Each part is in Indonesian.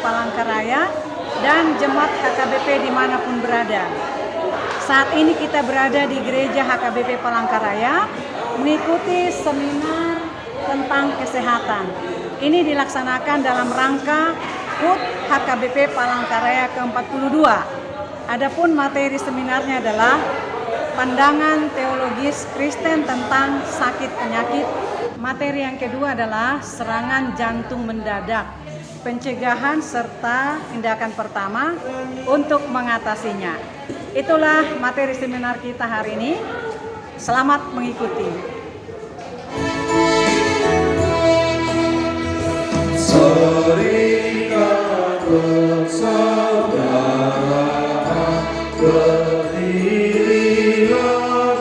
Palangkaraya dan Jemaat HKBP dimanapun berada. Saat ini kita berada di Gereja HKBP Palangkaraya mengikuti seminar tentang kesehatan. Ini dilaksanakan dalam rangka HUT HKBP Palangkaraya ke-42. Adapun materi seminarnya adalah pandangan teologis Kristen tentang sakit penyakit. Materi yang kedua adalah serangan jantung mendadak, pencegahan serta tindakan pertama untuk mengatasinya. Itulah materi seminar kita hari ini. Selamat mengikuti. Serikat persaudaraan berdirilah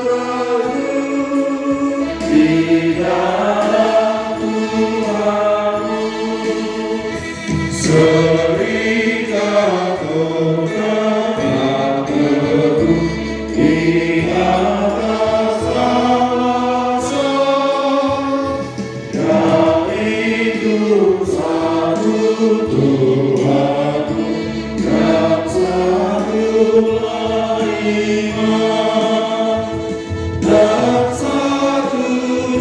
teguh di dalam Tuhanmu. Serikat tegak teguh di atas alasan yang itu satu Tuhanmu dan satulah iman dan satu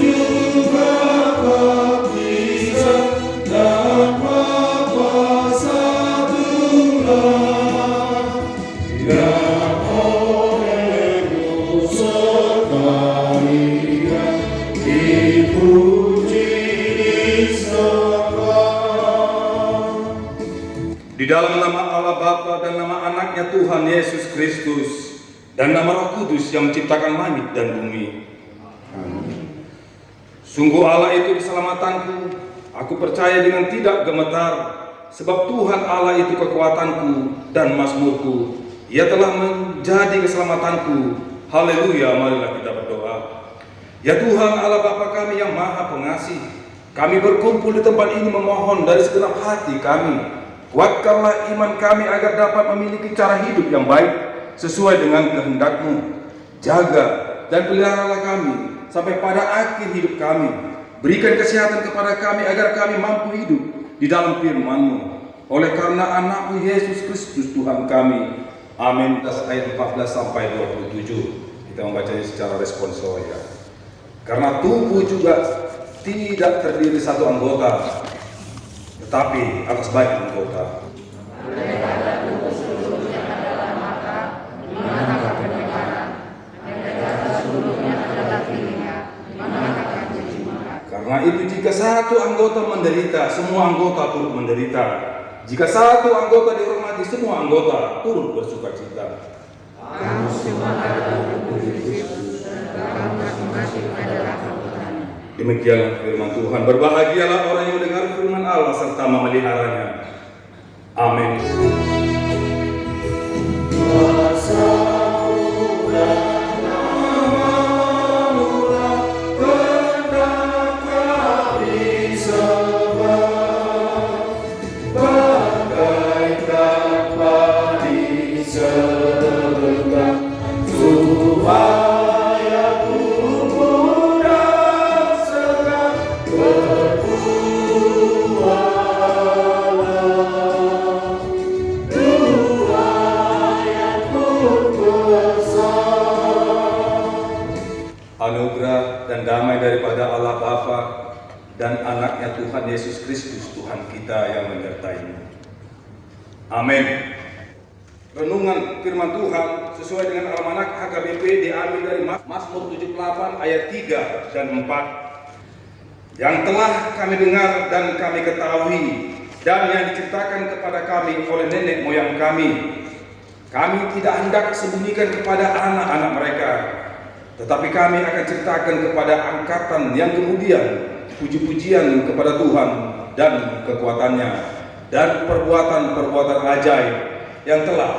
juga baptisan dan Bapa satulah yang olehmu sekalian dipuji disembah. Di dalam nama Allah Bapa dan nama anaknya Tuhan Yesus Kristus dan nama Roh Kudus yang menciptakan langit dan bumi. Amin. Sungguh Allah itu keselamatanku, aku percaya dengan tidak gemetar, sebab Tuhan Allah itu kekuatanku dan mazmurku. Ia telah menjadi keselamatanku. Haleluya, marilah kita berdoa. Ya Tuhan Allah Bapa kami yang maha pengasih, kami berkumpul di tempat ini memohon dari segenap hati kami. Kuatkanlah iman kami agar dapat memiliki cara hidup yang baik sesuai dengan kehendak-Mu. Jaga dan peliharalah kami sampai pada akhir hidup kami. Berikan kesehatan kepada kami agar kami mampu hidup di dalam firman-Mu. Oleh karena anak-Mu Yesus Kristus Tuhan kami. Amin. Ayat 14 sampai 27. Kita membacanya secara responsoria. Karena tubuh juga tidak terdiri satu anggota, tetapi atas banyak anggota. Karena itu jika satu anggota menderita, semua anggota turut menderita. Jika satu anggota dihormati, semua anggota turut bersukacita. Kamu semua adalah tubuh Kristus, dan kamu masing-masing adalah anggotanya. Demikianlah firman Tuhan. Berbahagialah orang yang mendengar firman Allah serta memeliharanya. Amin. Anugerah dan damai daripada Allah Bapa dan anaknya Tuhan Yesus Kristus Tuhan kita yang menyertai-Mu. Amin. Renungan firman Tuhan sesuai dengan almanak HKBP diambil dari Mazmur 78 ayat 3 dan 4. Yang telah kami dengar dan kami ketahui dan yang diceritakan kepada kami oleh nenek moyang kami. Kami tidak hendak sembunyikan kepada anak-anak mereka, tetapi kami akan ceritakan kepada angkatan yang kemudian puji-pujian kepada Tuhan dan kekuatannya dan perbuatan-perbuatan ajaib yang telah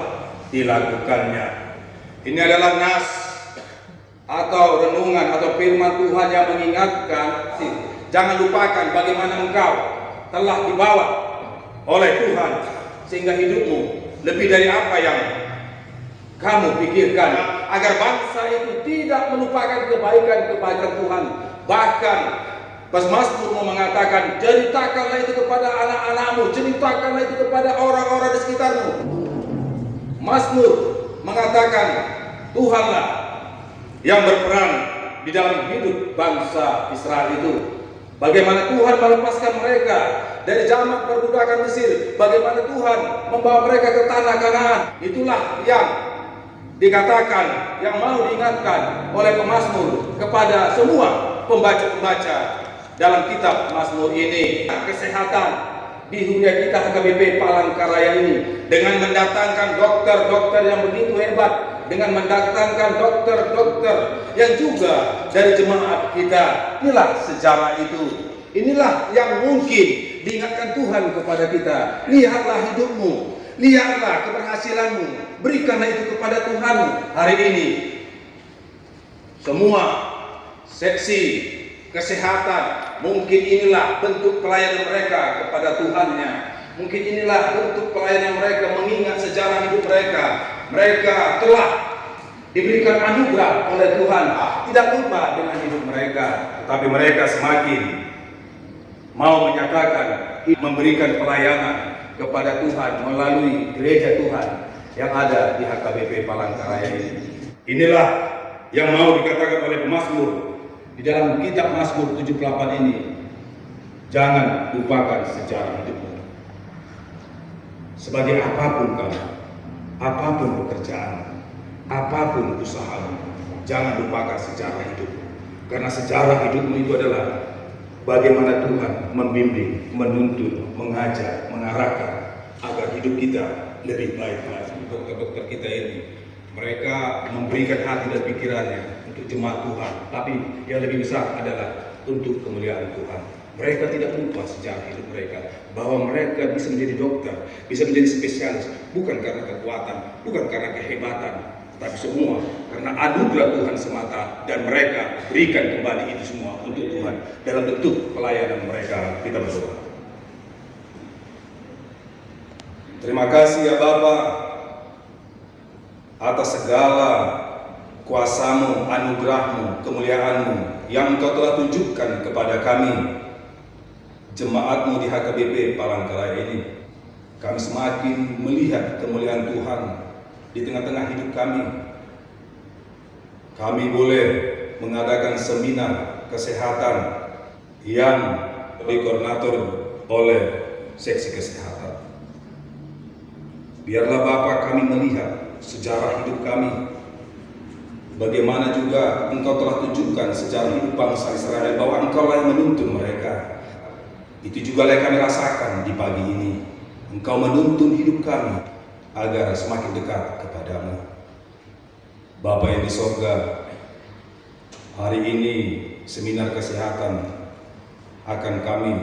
dilakukannya. Ini adalah nas atau renungan atau firman Tuhan yang mengingatkan, jangan lupakan bagaimana engkau telah dibawa oleh Tuhan sehingga hidupmu lebih dari apa yang kamu pikirkan, agar bangsa itu tidak melupakan kebaikan-kebaikan Tuhan, bahkan Mazmur mau mengatakan, ceritakanlah itu kepada anak-anakmu, ceritakanlah itu kepada orang-orang di sekitarmu. Mazmur mengatakan, Tuhanlah yang berperan di dalam hidup bangsa Israel itu. Bagaimana Tuhan melepaskan mereka dari zaman perbudakan Mesir, bagaimana Tuhan membawa mereka ke tanah Kanaan. Itulah yang dikatakan, yang mau diingatkan oleh pemazmur kepada semua pembaca-pembaca dalam kitab Mazmur ini. Kesehatan di dunia kita HKBP Palangkaraya ini, dengan mendatangkan dokter-dokter yang begitu hebat, dengan mendatangkan dokter-dokter yang juga dari jemaat kita. Inilah sejarah itu. Inilah yang mungkin diingatkan Tuhan kepada kita. Lihatlah hidupmu, lihatlah keberhasilanmu, berikanlah itu kepada Tuhan hari ini. Semua seksi kesehatan, mungkin inilah bentuk pelayanan mereka kepada Tuhannya. Mungkin inilah bentuk pelayanan mereka mengingat sejarah hidup mereka. Mereka telah diberikan anugerah oleh Tuhan, tidak lupa dengan hidup mereka, tetapi mereka semakin mau menyatakan, memberikan pelayanan kepada Tuhan melalui gereja Tuhan yang ada di HKBP Palangkaraya ini. Inilah yang mau dikatakan oleh pemazmur di dalam kitab Mazmur 78 ini. Jangan lupakan sejarah hidupmu. Sebagai apapun kamu, apapun pekerjaan, apapun usahamu, jangan lupakan sejarah hidupmu. Karena sejarah hidupmu itu adalah bagaimana Tuhan membimbing, menuntun, mengajar, mengarahkan agar hidup kita lebih baik lagi. Dokter-dokter kita ini, mereka memberikan hati dan pikirannya untuk jemaat Tuhan, tapi yang lebih besar adalah untuk kemuliaan Tuhan. Mereka tidak lupa sejarah hidup mereka, bahwa mereka bisa menjadi dokter, bisa menjadi spesialis, bukan karena kekuatan, bukan karena kehebatan, tapi semua karena anugerah Tuhan semata, dan mereka berikan kembali itu semua untuk Tuhan dalam bentuk pelayanan mereka. Kita berdoa. Terima kasih ya Bapa atas segala kuasamu, anugerahmu, kemuliaanmu yang Engkau telah tunjukkan kepada kami, jemaatmu di HKBP Palangkaraya ini. Kami semakin melihat kemuliaan Tuhan di tengah-tengah hidup kami. Kami boleh mengadakan seminar kesehatan yang dikoordinator oleh seksi kesehatan. Biarlah Bapa kami melihat sejarah hidup kami, bagaimana juga Engkau telah tunjukkan sejarah hidup bangsa Israel, bahwa Engkau lah yang menuntun mereka. Itu juga yang kami rasakan di pagi ini. Engkau menuntun hidup kami agar semakin dekat kepadamu. Bapa yang di sorga, hari ini seminar kesehatan akan kami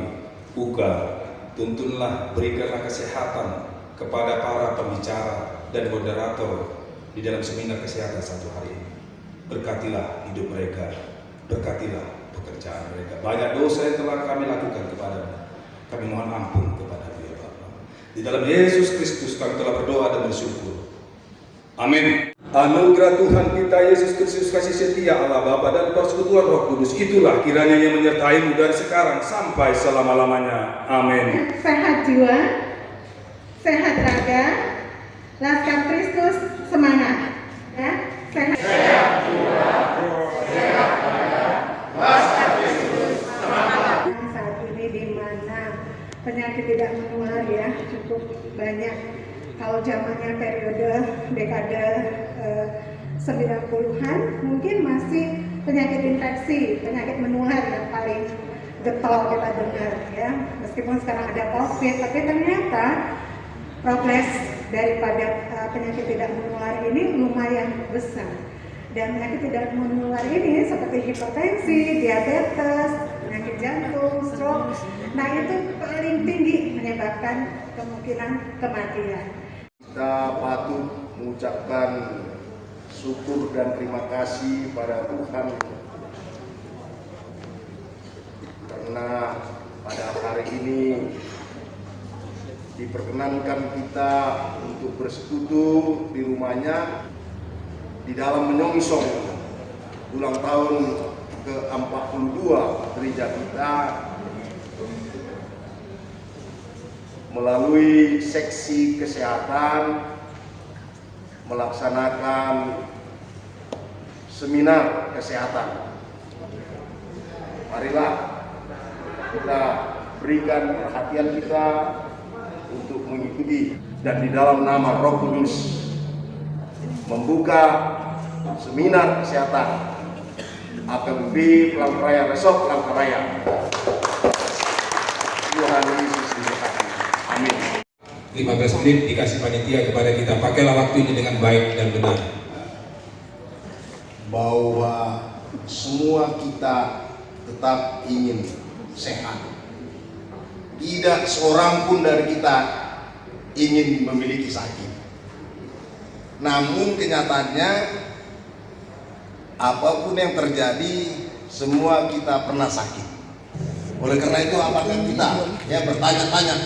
buka. Tuntunlah, berikanlah kesehatan kepada para pembicara dan moderator di dalam seminar kesehatan satu hari ini. Berkatilah hidup mereka, berkatilah pekerjaan mereka. Banyak dosa yang telah kami lakukan kepadamu, kami mohon ampun kepada Dia Bapa. Di dalam Yesus Kristus kami telah berdoa dan bersyukur. Amin. Anugerah Tuhan kita Yesus Kristus, kasih setia Allah Bapa dan persekutuan Roh Kudus, itulah kiranya yang menyertaimu dari sekarang sampai selama-lamanya. Amin. Sehat jiwa, sehat raga, Laskar Kristus semangat. Ya, sehat jiwa, sehat raga, Laskar Kristus semangat. Saat ini di mana penyakit tidak menular ya cukup banyak. Kalau zamannya periode dekade 90-an mungkin masih penyakit infeksi, penyakit menular yang paling getol kita dengar ya. Meskipun sekarang ada COVID, tapi ternyata progres daripada penyakit tidak menular ini lumayan besar. Dan penyakit tidak menular ini seperti hipertensi, diabetes, penyakit jantung, stroke, nah itu paling tinggi menyebabkan kemungkinan kematian. Kita patut mengucapkan syukur dan terima kasih pada Tuhan karena pada hari ini diperkenankan kita untuk bersekutu di rumahnya di dalam menyongsong ulang tahun ke-42 gereja kita melalui seksi kesehatan melaksanakan seminar kesehatan. Marilah kita berikan perhatian kita untuk mengikuti dan di dalam nama Roh Kudus membuka seminar kesehatan APMB Palangkaraya besok Palangkaraya. Tuhan Yesus diberkati. Amin. 15 menit dikasih panitia kepada kita. Pakailah waktu ini dengan baik dan benar. Bahwa semua kita tetap ingin sehat. Tidak seorang pun dari kita ingin memiliki sakit. Namun kenyataannya apapun yang terjadi, semua kita pernah sakit. Oleh karena itu apakah kita bertanya-tanya,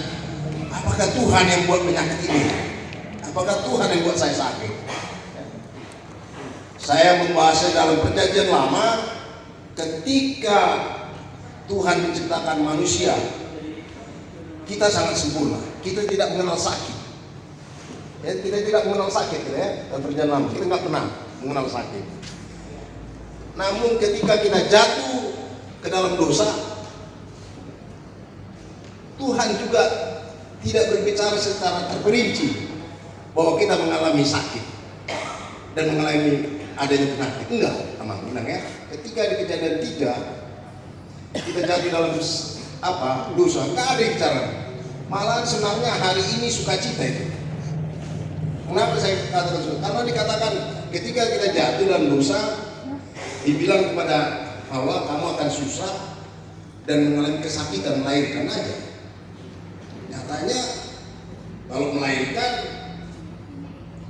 apakah Tuhan yang buat penyakit ini? Apakah Tuhan yang buat saya sakit? Saya membahasnya dalam Perjanjian Lama, ketika Tuhan menciptakan manusia, kita sangat sempurna. Kita tidak mengenal sakit. Kita tidak mengenal sakit, dalam Perjanjian Lama kita nggak pernah mengenal sakit. Namun ketika kita jatuh ke dalam dosa, Tuhan juga tidak berbicara secara terperinci bahwa kita mengalami sakit dan mengalami adanya penyakit. Enggak, teman-teman ya. Ketika di Kejadian 3 kita jatuh dalam dosa, enggak ada yang bicara. Malah sebenarnya hari ini sukacita itu. Kenapa saya katakan suka? Karena dikatakan ketika kita jatuh dalam dosa, dibilang kepada Hawa, kamu akan susah dan mengalami kesakitan melahirkan aja. Nyatanya kalau melahirkan,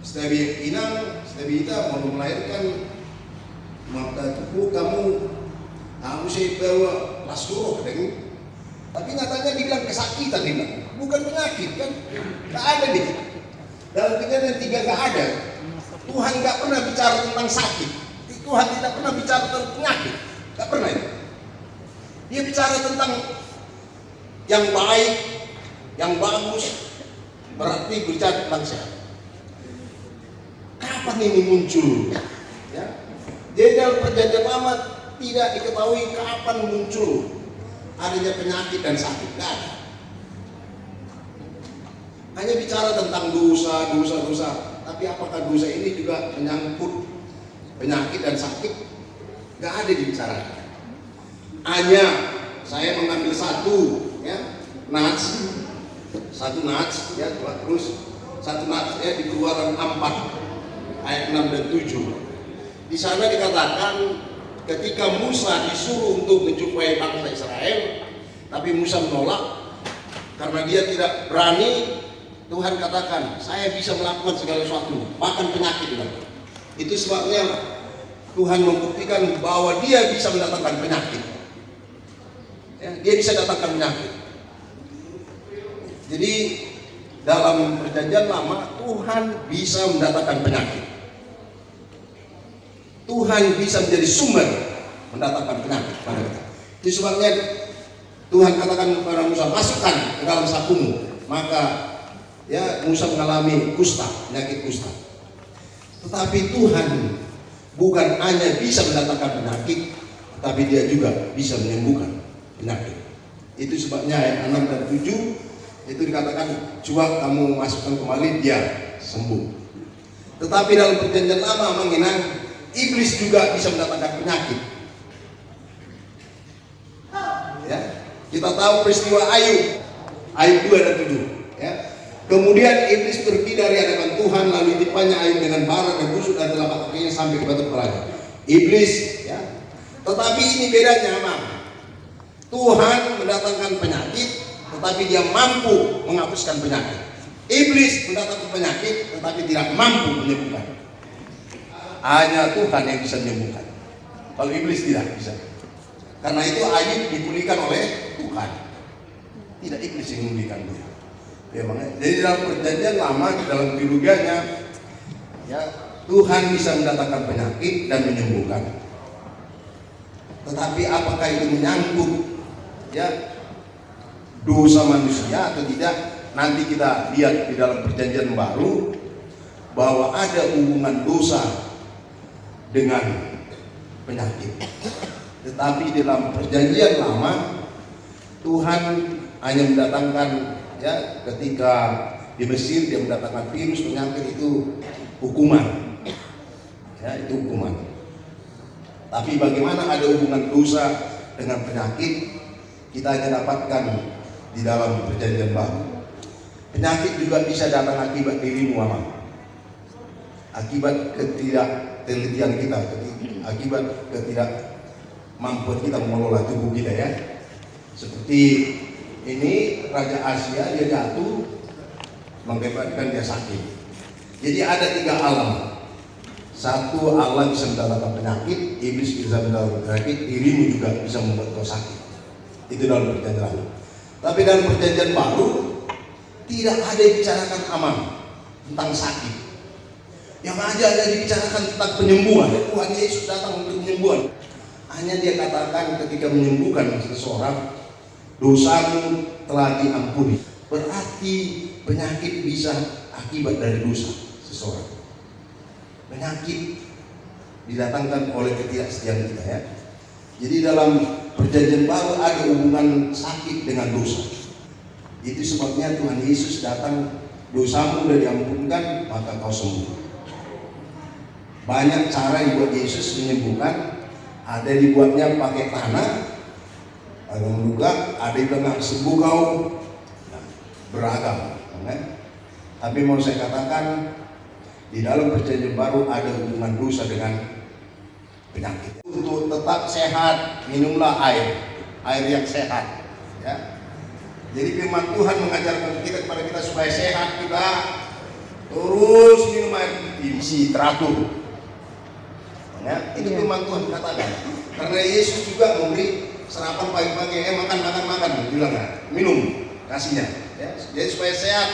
setiap inang, setiap kita mau melahirkan maka tubuh kamu sih bawa lasuro katanya. Tapi nyatanya dibilang kesakitan, dibilang bukan penyakit kan? Gak ada nih. Dalam Kejadian 3 gak ada. Tuhan gak pernah bicara tentang sakit. Tuhan tidak pernah bicara tentang penyakit. Gak pernah itu. Dia bicara tentang yang baik, yang bagus. Berarti bicara tentang sehat. Kapan ini muncul? Ya. Jadi dalam Perjanjian Lama tidak diketahui kapan muncul adanya penyakit dan sakit. Gak ada. Hanya bicara tentang dosa. Tapi apakah dosa ini juga menyangkut penyakit dan sakit? Gak ada dibicarakan. Hanya saya mengambil satu nats, terus satu nats di Keluaran 4 ayat 6 dan 7. Di sana dikatakan ketika Musa disuruh untuk menjumpai bangsa Israel, tapi Musa menolak karena dia tidak berani. Tuhan katakan, saya bisa melakukan segala sesuatu, bahkan penyakit. Itu sebabnya Tuhan membuktikan bahwa dia bisa mendatangkan penyakit. Dia bisa datangkan penyakit. Jadi dalam Perjanjian Lama Tuhan bisa mendatangkan penyakit. Tuhan bisa menjadi sumber mendatangkan penyakit pada kita. Itu sebabnya Tuhan katakan kepada Musa, masukkan ke dalam sakumu. Maka Musa mengalami kusta, penyakit kusta. Tetapi Tuhan bukan hanya bisa mendatangkan penyakit, tapi dia juga bisa menyembuhkan penyakit. Itu sebabnya ayat 6 dan 7 itu dikatakan, coba kamu masukkan kembali, dia sembuh. Tetapi dalam Perjanjian Lama mengenang iblis juga bisa mendatangkan penyakit. Kita tahu peristiwa Ayub 2 dan 7. Kemudian iblis pergi dari hadapan Tuhan, lalu ditimpanya Ayub dengan bara dan busuk dan telapak kakinya sampai ke batu kepalanya. Iblis, tetapi ini bedanya, Tuhan mendatangkan penyakit, tetapi dia mampu menghapuskan penyakit. Iblis mendatangkan penyakit, tetapi tidak mampu menyembuhkan. Hanya Tuhan yang bisa menyembuhkan. Kalau iblis tidak bisa. Karena itu Ayub dipulihkan oleh Tuhan. Tidak iblis yang memulihkan dia. Jadi dalam Perjanjian Lama, dalam teologianya, Tuhan bisa mendatangkan penyakit dan menyembuhkan. Tetapi apakah itu menyangkut ya dosa manusia atau tidak? Nanti kita lihat di dalam perjanjian baru bahwa ada hubungan dosa dengan penyakit. Tetapi dalam perjanjian lama Tuhan hanya mendatangkan ya ketika di Mesir dia mendatangkan virus penyakit itu hukuman. Ya, itu hukuman. Tapi bagaimana ada hubungan dosa dengan penyakit, kita hanya dapatkan di dalam perjanjian baru. Penyakit juga bisa datang akibat dirimu, Mama. Akibat ketidaktelitian kita, akibat ketidakmampuan kita mengelola tubuh kita ya. Seperti ini Raja Asia, dia jatuh mengakibatkan dia sakit. Jadi ada 3 alam. Satu, Allah bisa mendatangkan penyakit, iblis bisa mendatangkan penyakit, dirimu juga bisa membuat kau sakit. Itu dalam perjanjian lalu. Tapi dalam perjanjian baru tidak ada dibicarakan aman tentang sakit. Yang ada dibicarakan tentang penyembuhan. Tuhan Yesus datang untuk penyembuhan. Hanya dia katakan ketika menyembuhkan seseorang, dosamu telah diampuni. Berarti penyakit bisa akibat dari dosa seseorang. Penyakit didatangkan oleh ketidaksetiaan kita ya. Jadi dalam perjanjian baru ada hubungan sakit dengan dosa. Itu sebabnya Tuhan Yesus datang, dosamu sudah diampunkan, maka kau sembuh. Banyak cara yang buat Yesus menyembuhkan. Ada dibuatnya pakai tanah, ada juga, ada yang bilang sembuh kau. Nah, beragam, kan? Tapi mau saya katakan, di dalam perjanjian baru ada hubungan dosa dengan penyakit. Untuk tetap sehat, minumlah air yang sehat. Ya. Jadi firman Tuhan mengajarkan kita kepada kita supaya sehat, kita terus minum air putih, teratur. Ya, itu firman Tuhan katakan. Karena Yesus juga memberi sarapan pagi-pagi, makan, bilang minum, kasihnya. Ya. Jadi supaya sehat,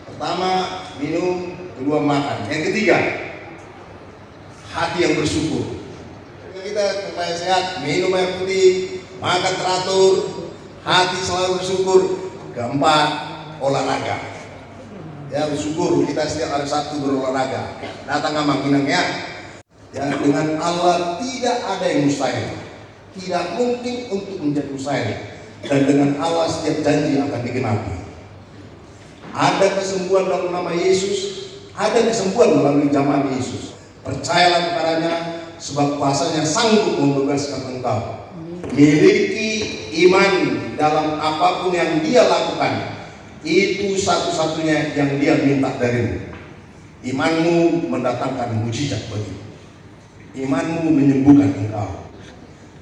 pertama minum, kedua makan. Yang ketiga, hati yang bersyukur. Kita supaya sehat, minum air putih, makan teratur, hati selalu bersyukur. Keempat, olahraga. Ya, bersyukur kita setiap hari Sabtu berolahraga. Datang sama Minang ya. Ya, dengan Allah tidak ada yang mustahil. Tidak mungkin untuk menjadi mustahil. Dan dengan Allah setiap janji akan digenapi. Ada kesembuhan dalam nama Yesus. Ada kesembuhan melalui zaman Yesus. Percayalah kepadanya, sebab kuasanya sanggup membebaskan engkau. Miliki iman dalam apapun yang dia lakukan. Itu satu-satunya yang dia minta darimu. Imanmu mendatangkan mujizat bagimu. Imanmu menyembuhkan engkau.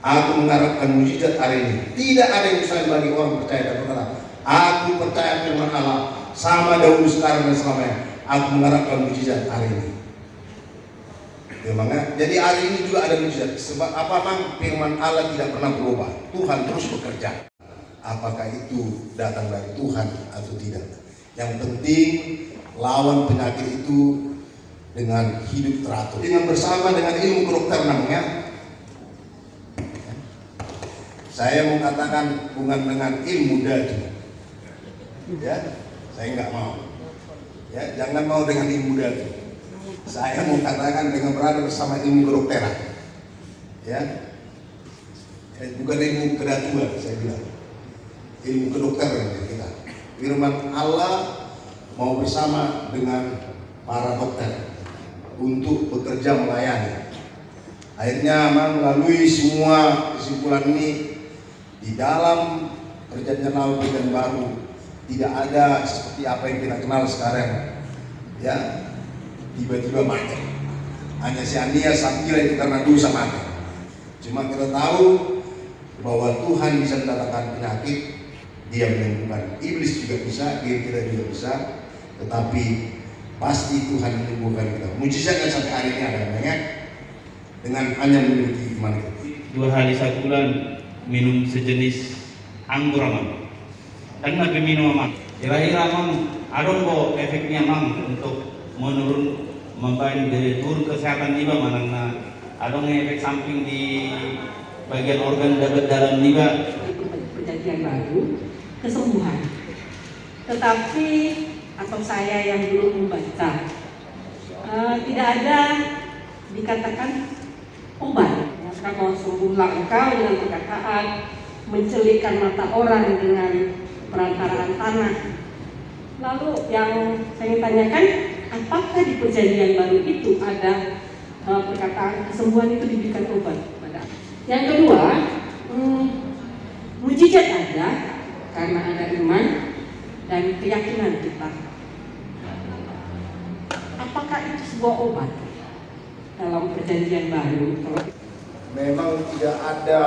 Aku mengharapkan mujizat hari ini. Tidak ada yang mustahil bagi orang percaya dan berkata, aku percaya firman Allah sama dahulu, sekarang dan selamanya. Aku mengharapkan mujizat hari ini. Jadi hari ini juga ada mujizat. Sebab apa, Bang? Firman Allah tidak pernah berubah. Tuhan terus bekerja. Apakah itu datang dari Tuhan atau tidak? Yang penting lawan penyakit itu dengan hidup teratur. Dengan bersama dengan ilmu kedokteran namanya. Saya mau katakan bukan dengan ilmu dadu. Ya, saya nggak mau. Ya, jangan mau dengan ilmu dadu. Saya mau katakan dengan berada bersama ilmu kedokteran. Ya, bukan ilmu kedatuan, saya bilang. Ilmu kedokteran kita. Firman Allah mau bersama dengan para dokter untuk bekerja melayani. Akhirnya melalui semua kesimpulan ini di dalam perjanjian lama dan baru tidak ada seperti apa yang kita kenal sekarang. Ya, tiba-tiba mati. Hanya si Ania Samkila itu karena dosa mati. Cuma kita tahu bahwa Tuhan bisa mendatangkan penyakit, dia menyembuhkan. Iblis juga bisa, diri kita juga bisa. Tetapi pasti Tuhan menyembuhkan kita. Mujizatnya sampai hari ini ada banyak dengan hanya memiliki iman kita. 2 hari 1 bulan minum sejenis anggur, Mam. Dan nabi minum, Mam. Kira-kira, Mam, ada kok efeknya, Mam, untuk membantu turun kesehatan juga, mana ada efek samping di bagian organ dalam juga. Perjanjian baru, kesembuhan. Tetapi atau saya yang belum membaca, tidak ada dikatakan obat. Ya, kalau sembuhlah engkau dengan perkataan, mencelikkan mata orang dengan perantaraan tanah. Lalu yang saya tanyakan, apakah di perjanjian baru itu ada perkataan kesembuhan itu diberikan obat? Yang kedua, mujizat ada karena ada iman dan keyakinan kita. Apakah itu sebuah obat dalam perjanjian baru? Memang tidak ada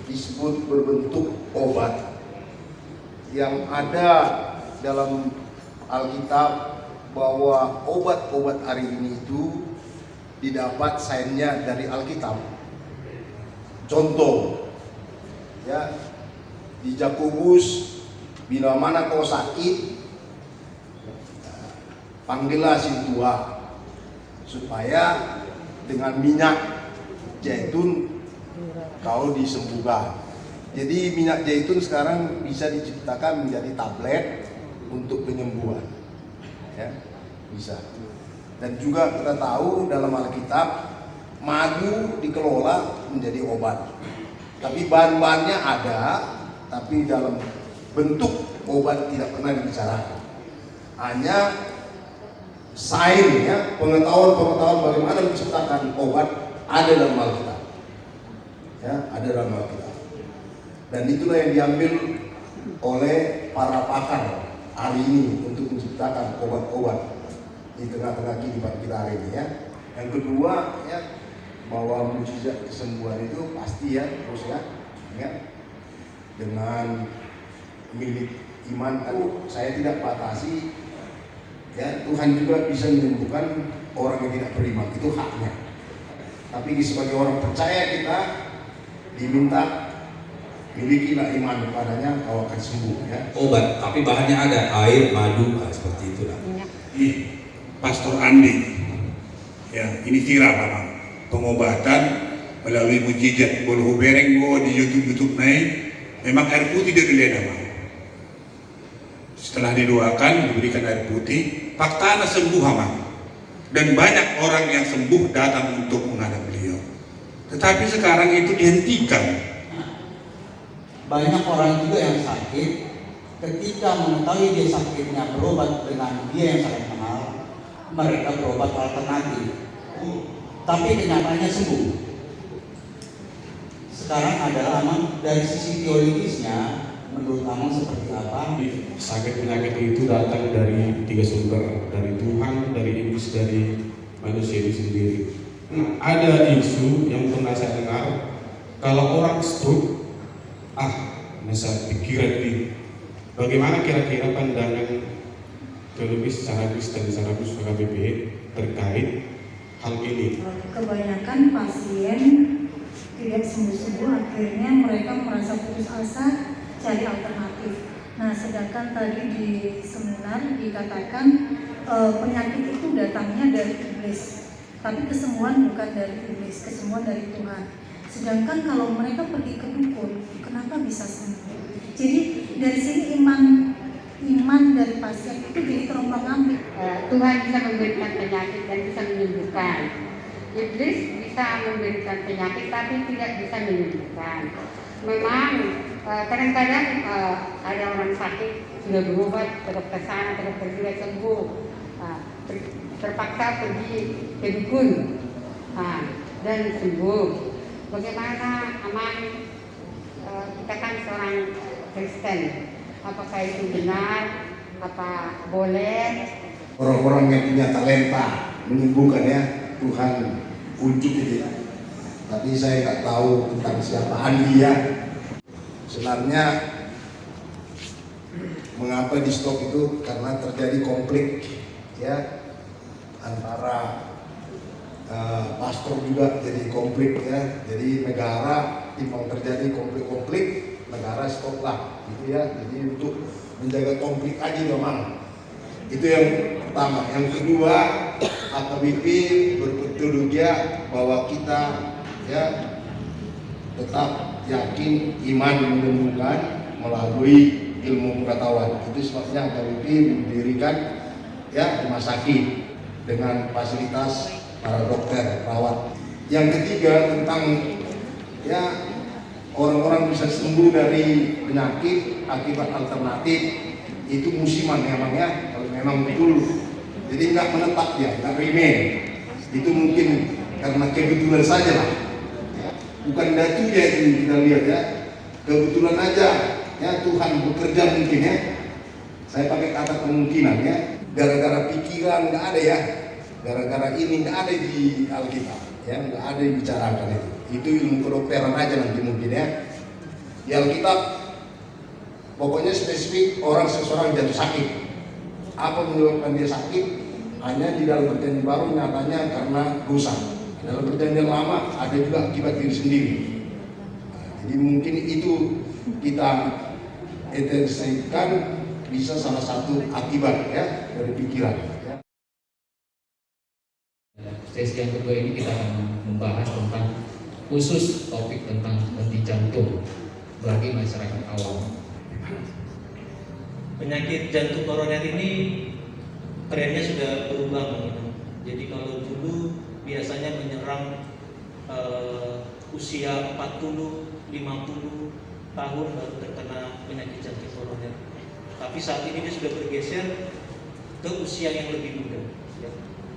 disebut berbentuk obat. Yang ada dalam Alkitab bahwa obat-obat hari ini itu didapat sainnya dari Alkitab. Contoh, ya, di Yakobus, bila mana kau sakit, panggillah si tua supaya dengan minyak zaitun kau disembuhkan. Jadi minyak zaitun sekarang bisa diciptakan menjadi tablet untuk penyembuhan, ya, bisa. Dan juga kita tahu dalam Alkitab madu dikelola menjadi obat. Tapi bahan-bahannya ada, tapi dalam bentuk obat tidak pernah dibicarakan. Hanya sains, ya, pengetahuan bagaimana menciptakan obat ada dalam Alkitab. Ya, ada dalam Alkitab. Dan itulah yang diambil oleh para pakar hari ini untuk menciptakan obat-obat di tengah-tengah kehidupan kita hari ini, ya. Yang kedua, ya, bahwa mujizat kesembuhan itu pasti, ya, terus, ya, dengan milik iman. Saya tidak batasi, ya, Tuhan juga bisa menyembuhkan orang yang tidak beriman, itu haknya. Tapi sebagai orang percaya kita diminta milikilah iman kepadanya, kau akan sembuh, ya. Obat, tapi bahannya ada, air, madu, seperti itulah. Ini Pastor Andi, ya, ini viral memang pengobatan melalui mujizat bolu bereng di YouTube naik, memang air putih dia geledah, Bang. Setelah didoakan diberikan air putih, faktanya sembuh, Bang. Dan banyak orang yang sembuh datang untuk menghadap beliau. Tetapi sekarang itu dihentikan. Banyak orang juga yang sakit, ketika mengetahui dia sakitnya berobat dengan dia yang sangat kenal, mereka berobat alternatif, tapi kenyataannya sembuh. Sekarang adalah Amang dari sisi teologisnya, menurut Amang seperti apa? Sakit penyakit itu datang dari tiga sumber, dari Tuhan, dari iblis, dari manusia itu sendiri. Ada isu yang pernah saya dengar, kalau orang stroke, masa pikiran di, bagaimana kira-kira pandangan teologis secara Kristen, secara khusus KBP terkait hal ini? Kebanyakan pasien tidak sembuh-sembuh, akhirnya mereka merasa putus asa, cari alternatif. Nah, sedangkan tadi di seminar dikatakan penyakit itu datangnya dari iblis, tapi kesembuhan bukan dari iblis, kesembuhan dari Tuhan. Sedangkan kalau mereka pergi ke dukun, kenapa bisa sembuh? Jadi dari sini iman dari pasien itu jadi terombang-ambing. Tuhan bisa memberikan penyakit dan bisa menyembuhkan. Iblis bisa memberikan penyakit tapi tidak bisa menyembuhkan. Memang kadang-kadang ada orang sakit sudah berobat ke dokter sana, ke dokter sini sembuh, terpaksa pergi ke dukun dan sembuh. Bagaimana Amang, kita kan seorang Kristen, apakah itu benar, apa boleh? Orang-orang yang punya talenta menyembuhkan, ya, Tuhan unjuk itu. Tapi saya nggak tahu tentang siapa Andi, ya. Sebenarnya mengapa di stop itu karena terjadi konflik, ya, antara pastor juga jadi konflik, ya. Jadi negara timbang terjadi konflik-konflik, negara stop lah, gitu, ya. Jadi untuk menjaga konflik aja memang. Itu yang pertama. Yang kedua, AKBP berpedoman bahwa kita, ya, tetap yakin iman menemukan melalui ilmu pengetahuan. Itu sebabnya KBP mendirikan rumah sakit dengan fasilitas para dokter, perawat. Yang ketiga tentang orang-orang bisa sembuh dari penyakit akibat alternatif, itu musiman memang kalau memang betul. Jadi nggak menetap nggak remain. Itu mungkin karena kebetulan saja lah. Bukan datunya itu kita lihat kebetulan aja Tuhan bekerja mungkin Saya pakai kata kemungkinan gara-gara pikiran nggak ada gara-gara ini nggak ada di Alkitab nggak ada dibicarakan itu ilmu kedokteran aja nanti mungkin di Alkitab pokoknya spesifik seseorang jatuh sakit. Apa menyebabkan dia sakit? Hanya di dalam perjanjian baru nyatanya karena dosa. Dalam perjanjian lama ada juga akibat diri sendiri. Jadi mungkin itu kita etensikan bisa salah satu akibat dari pikiran. Sesi yang kedua ini kita akan membahas tentang khusus topik tentang henti jantung bagi masyarakat awam. Penyakit jantung koroner ini trennya sudah berubah, jadi kalau dulu biasanya menyerang usia 40-50 tahun baru terkena penyakit jantung koroner. Tapi saat ini dia sudah bergeser ke usia yang lebih muda.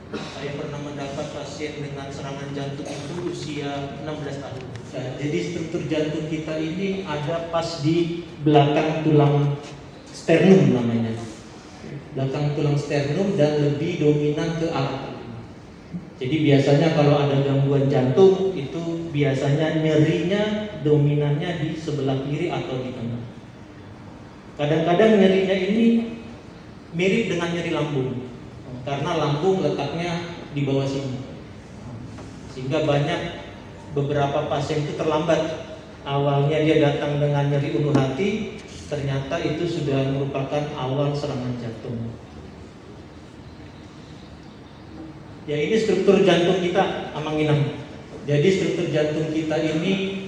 Saya pernah mendapat pasien dengan serangan jantung itu usia 16 tahun. Nah, jadi struktur jantung kita ini ada pas di belakang tulang sternum namanya. Belakang tulang sternum dan lebih dominan ke arah. Jadi biasanya kalau ada gangguan jantung itu biasanya nyerinya dominannya di sebelah kiri atau di tengah. Kadang-kadang nyerinya ini mirip dengan nyeri lambung. Karena lambung letaknya di bawah sini, sehingga beberapa pasien itu terlambat. Awalnya dia datang dengan nyeri ulu hati, ternyata itu sudah merupakan awal serangan jantung. Ya, ini struktur jantung kita, Amang Inang. Jadi struktur jantung kita ini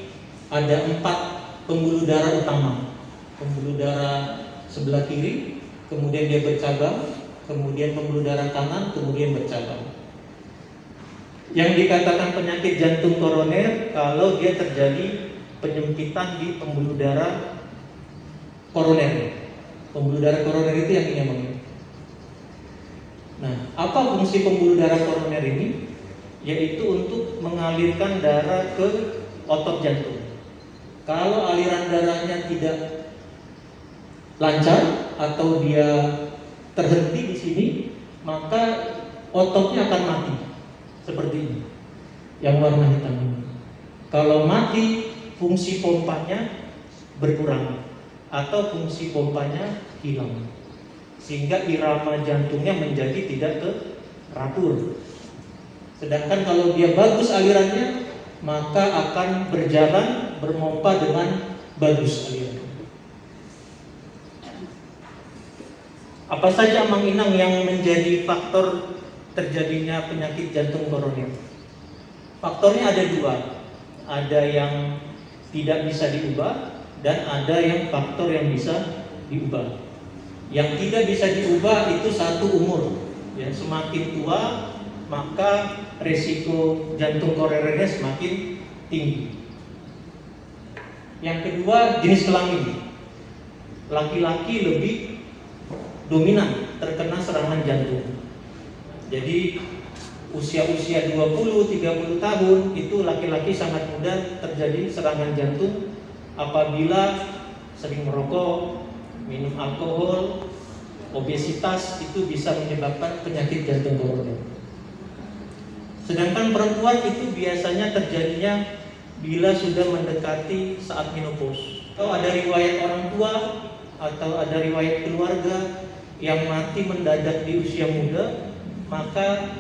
ada 4 pembuluh darah utama. Pembuluh darah sebelah kiri, kemudian dia bercabang, kemudian pembuluh darah kanan, kemudian bercabang. Yang dikatakan penyakit jantung koroner kalau dia terjadi penyempitan di pembuluh darah koroner. Pembuluh darah koroner itu yang ini Bang. Nah, apa fungsi pembuluh darah koroner ini? Yaitu untuk mengalirkan darah ke otot jantung. Kalau aliran darahnya tidak lancar atau dia terhenti di sini, maka ototnya akan mati seperti ini, yang warna hitam ini. Kalau mati, fungsi pompanya berkurang atau fungsi pompanya hilang, sehingga irama jantungnya menjadi tidak teratur. Sedangkan kalau dia bagus alirannya, maka akan berjalan bermompa dengan bagus alirannya. Apa saja Mang Inang yang menjadi faktor terjadinya penyakit jantung koroner? Faktornya ada 2. Ada yang tidak bisa diubah dan ada yang faktor yang bisa diubah. Yang tidak bisa diubah itu satu umur. Ya, semakin tua maka resiko jantung koronernya semakin tinggi. Yang kedua, jenis kelamin. Laki-laki lebih dominan terkena serangan jantung. Jadi usia-usia 20-30 tahun itu laki-laki sangat mudah terjadi serangan jantung apabila sering merokok, minum alkohol, obesitas itu bisa menyebabkan penyakit jantung koroner. Sedangkan perempuan itu biasanya terjadinya bila sudah mendekati saat menopause. Kalau ada riwayat orang tua atau ada riwayat keluarga yang mati mendadak di usia muda, maka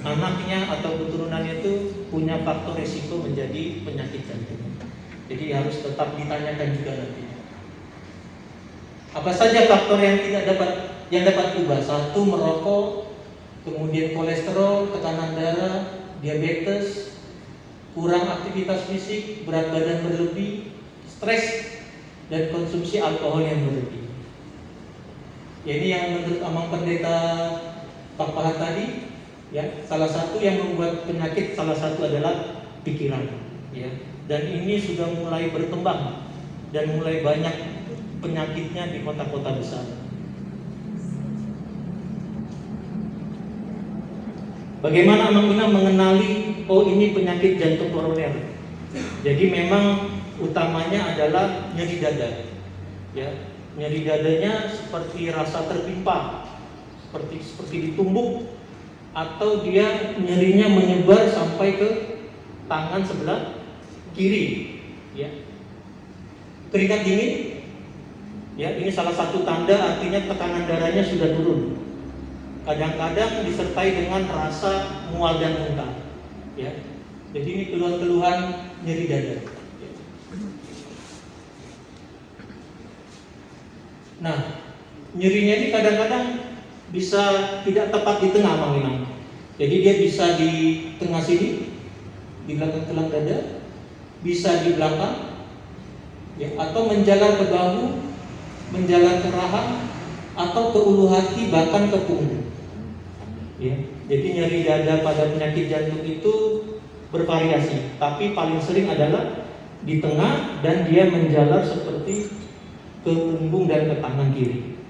anaknya atau keturunannya itu punya faktor risiko menjadi penyakit jantung. Jadi harus tetap ditanyakan juga nanti. Apa saja faktor yang dapat diubah? 1, merokok, kemudian kolesterol, tekanan darah, diabetes, kurang aktivitas fisik, berat badan berlebih, stres, dan konsumsi alkohol yang berlebih. Ya, ini yang menurut Amang Pendeta Pak Pahat tadi, ya, salah satu yang membuat penyakit salah satu adalah pikiran, ya. Dan ini sudah mulai berkembang dan mulai banyak penyakitnya di kota-kota besar. Bagaimana Amang Ina mengenali, oh ini penyakit jantung koroner? Jadi memang utamanya adalah nyeri dada, ya. Nyeri dadanya seperti rasa tertimpa, seperti ditumbuk, atau dia nyerinya menyebar sampai ke tangan sebelah kiri, ya. Keringat dingin, ya, ini salah satu tanda, artinya tekanan darahnya sudah turun. Kadang-kadang disertai dengan rasa mual dan muntah, ya. Jadi ini keluhan-keluhan nyeri dada. Nah, nyerinya ini kadang-kadang bisa tidak tepat di tengah, Mang Inang. Jadi dia bisa di tengah sini, di belakang tulang dada, bisa di belakang, ya, atau menjalar ke bahu, menjalar ke rahang, atau ke ulu hati, bahkan ke punggung. Ya, jadi nyeri dada pada penyakit jantung itu bervariasi, tapi paling sering adalah di tengah dan dia menjalar seperti ke punggung dan ke tangan kiri.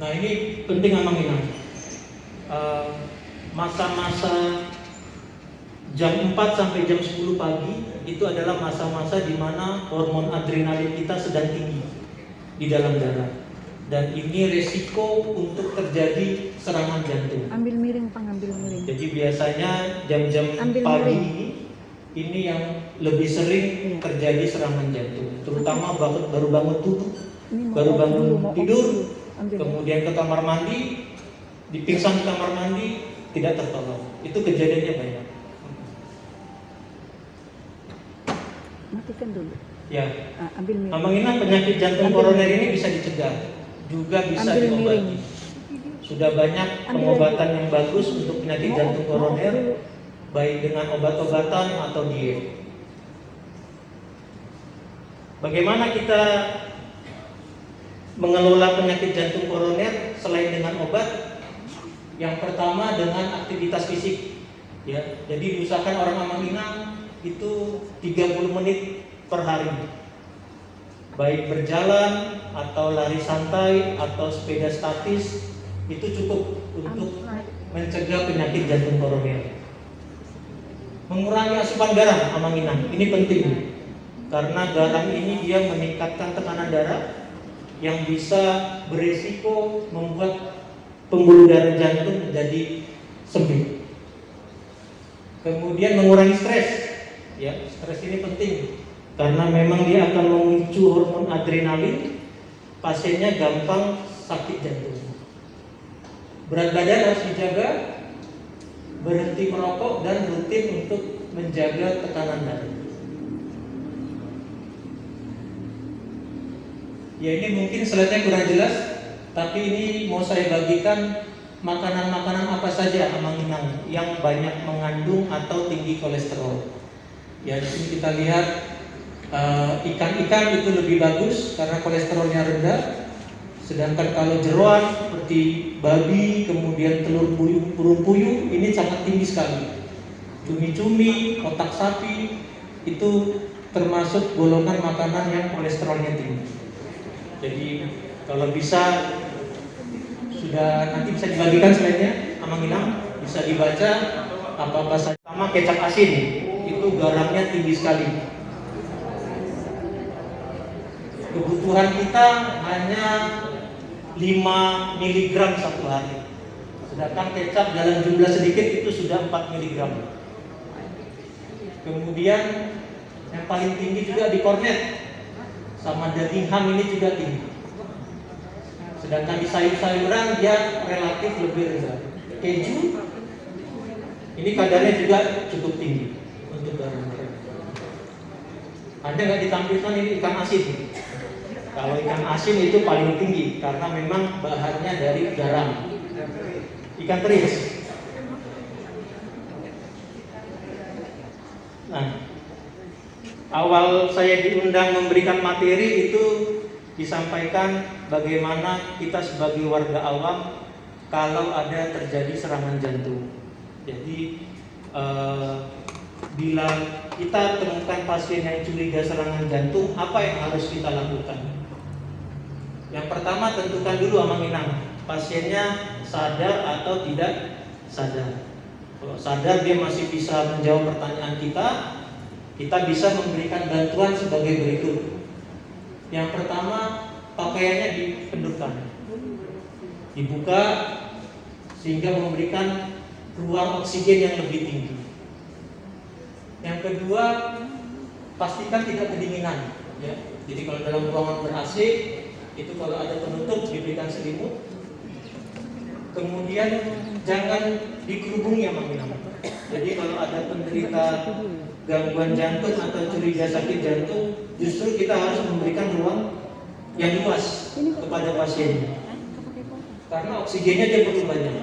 Nah, ini penting Amang Inang. Masa-masa jam 4 sampai jam 10 pagi itu adalah masa-masa di mana hormon adrenalin kita sedang tinggi di dalam darah. Dan ini resiko untuk terjadi serangan jantung. Ambil miring, Pak, ambil miring. Jadi biasanya jam-jam pagi ini yang lebih sering terjadi serangan jantung, terutama baru bangun tidur, kemudian ke kamar mandi, dipingsan di kamar mandi, tidak tertolong. Itu kejadiannya banyak. Matikan dulu. Ya. Ambil miring. Amang Inang, penyakit jantung koroner ini bisa dicegah, juga bisa diobati. Sudah banyak pengobatan yang bagus untuk penyakit jantung koroner, baik dengan obat-obatan atau diet. Bagaimana kita mengelola penyakit jantung koroner selain dengan obat? Yang pertama dengan aktivitas fisik, ya. Jadi diusahakan orang Amang Inang itu 30 menit per hari, baik berjalan atau lari santai atau sepeda statis, itu cukup untuk mencegah penyakit jantung koroner. Mengurangi asupan garam Amang Inang, ini penting karena garam ini dia meningkatkan tekanan darah yang bisa berisiko membuat pembuluh darah jantung menjadi sempit. Kemudian mengurangi stres, ya, stres ini penting karena memang dia akan memicu hormon adrenalin, pasiennya gampang sakit jantung. Berat badan harus dijaga, berhenti merokok, dan rutin untuk menjaga tekanan darah. Ya, ini mungkin slide-nya kurang jelas, tapi ini mau saya bagikan makanan-makanan apa saja Amang Inang yang banyak mengandung atau tinggi kolesterol. Ya, di sini kita lihat ikan-ikan itu lebih bagus karena kolesterolnya rendah. Sedangkan kalau jeroan seperti babi, kemudian telur puyuh, burung puyuh, ini sangat tinggi sekali. Cumi-cumi, otak sapi itu termasuk golongan makanan yang kolesterolnya tinggi. Jadi kalau bisa, sudah nanti bisa dibagikan slide-nya Amang Inang, bisa dibaca apa-apa saja. Sama kecap asin, itu garamnya tinggi sekali. Kebutuhan kita hanya 5 mg satu hari. Sedangkan kecap dalam jumlah sedikit itu sudah 4 mg. Kemudian yang paling tinggi juga di kornet sama daging ham ini juga tinggi. Sedangkan di sayur-sayuran dia relatif lebih rendah. Keju ini kadarnya juga cukup tinggi untuk garam. Ada nggak ditampilkan ini ikan asin? Kalau ikan asin itu paling tinggi karena memang bahannya dari garam. Ikan teri, Nah, awal saya diundang memberikan materi itu disampaikan bagaimana kita sebagai warga awam kalau ada terjadi serangan jantung. Jadi bila kita temukan pasien yang curiga serangan jantung, apa yang harus kita lakukan? Yang pertama, tentukan dulu amang-inang, pasiennya sadar atau tidak sadar. Kalau sadar dia masih bisa menjawab pertanyaan kita bisa memberikan bantuan sebagai berikut. Yang pertama, pakaiannya dikendurkan, dibuka sehingga memberikan ruang oksigen yang lebih tinggi. Yang kedua, pastikan tidak kedinginan. Ya. Jadi kalau dalam ruangan ber-AC, itu kalau ada penutup diberikan selimut. Kemudian jangan dikerubungi amang-inang. Jadi kalau ada penderita gangguan jantung atau curiga sakit jantung, justru kita harus memberikan ruang yang luas kepada pasien. Karena oksigennya dia perlu banyak.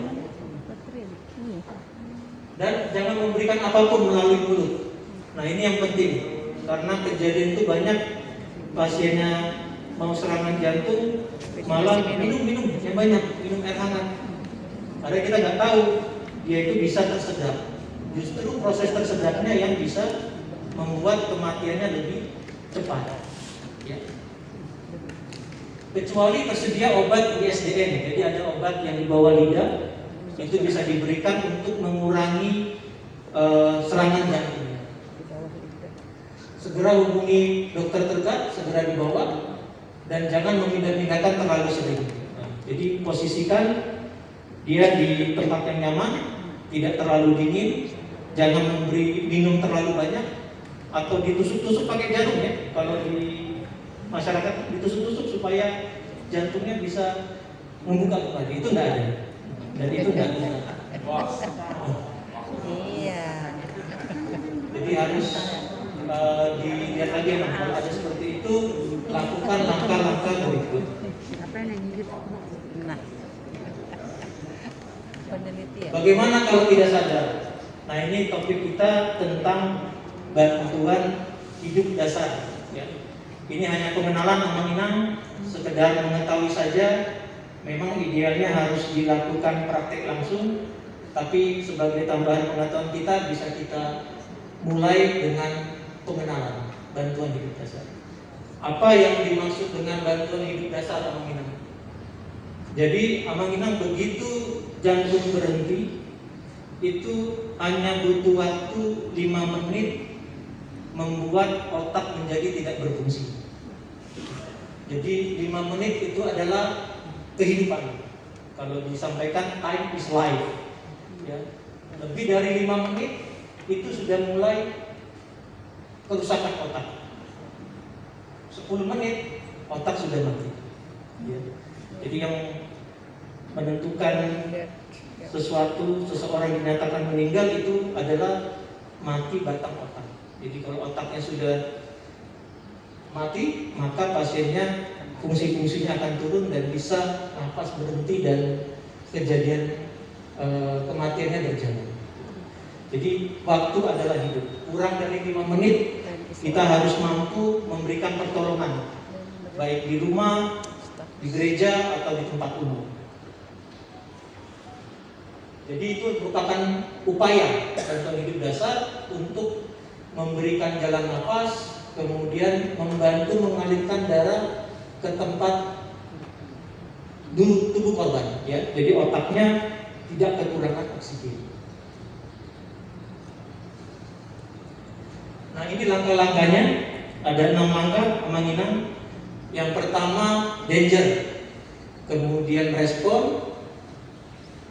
Dan jangan memberikan apapun melalui mulut. Nah ini yang penting, karena kejadian itu banyak pasiennya mau serangan jantung malah minum yang banyak, minum air hangat. Karena kita nggak tahu dia itu bisa tersedak. Justru proses tersedaknya yang bisa membuat kematiannya lebih cepat. Ya. Kecuali tersedia obat ISDN, jadi ada obat yang di bawah lidah itu bisa diberikan untuk mengurangi serangan jantungnya. Segera hubungi dokter terdekat, segera dibawa, dan jangan memindah-mindahkan terlalu sering. Jadi posisikan dia di tempat yang nyaman, tidak terlalu dingin, jangan memberi minum terlalu banyak, atau ditusuk-tusuk pakai jarum ya. Kalau di masyarakat ditusuk-tusuk supaya jantungnya bisa membuka kembali, itu tidak ada. Dan itu tidak ada. Iya. Jadi harus dilihat lagi kalau ada seperti itu, lakukan langkah-langkah berikut. Apa yang gigit? Nah. Penelitian. Bagaimana kalau tidak sadar? Nah ini topik kita tentang bantuan hidup dasar. Ya. Ini hanya pengenalan amang-inang, sekedar mengetahui saja. Memang idealnya harus dilakukan praktek langsung, tapi sebagai tambahan pengetahuan kita bisa kita mulai dengan pengenalan bantuan hidup dasar. Apa yang dimaksud dengan bantuan hidup dasar amang-inang? Jadi amang-inang begitu jantung berhenti, itu hanya butuh waktu 5 menit membuat otak menjadi tidak berfungsi. Jadi 5 menit itu adalah kehidupan. Kalau disampaikan time is life. Ya. Lebih dari 5 menit itu sudah mulai kerusakan otak. 10 menit otak sudah mati. Ya. Jadi yang menentukan seseorang dinyatakan meninggal itu adalah mati batang otak. Jadi kalau otaknya sudah mati, maka pasiennya fungsi-fungsinya akan turun dan bisa nafas berhenti dan kejadian kematiannya berjalan. Jadi waktu adalah hidup. Kurang dari 5 menit kita harus mampu memberikan pertolongan, baik di rumah, di gereja atau di tempat umum. Jadi itu merupakan upaya bantuan hidup dasar untuk memberikan jalan nafas, kemudian membantu mengalirkan darah ke tempat tubuh korban, ya. Jadi otaknya tidak kekurangan oksigen. Nah ini langkah-langkahnya, ada 6 langkah amang-inang. Yang pertama danger, kemudian respon,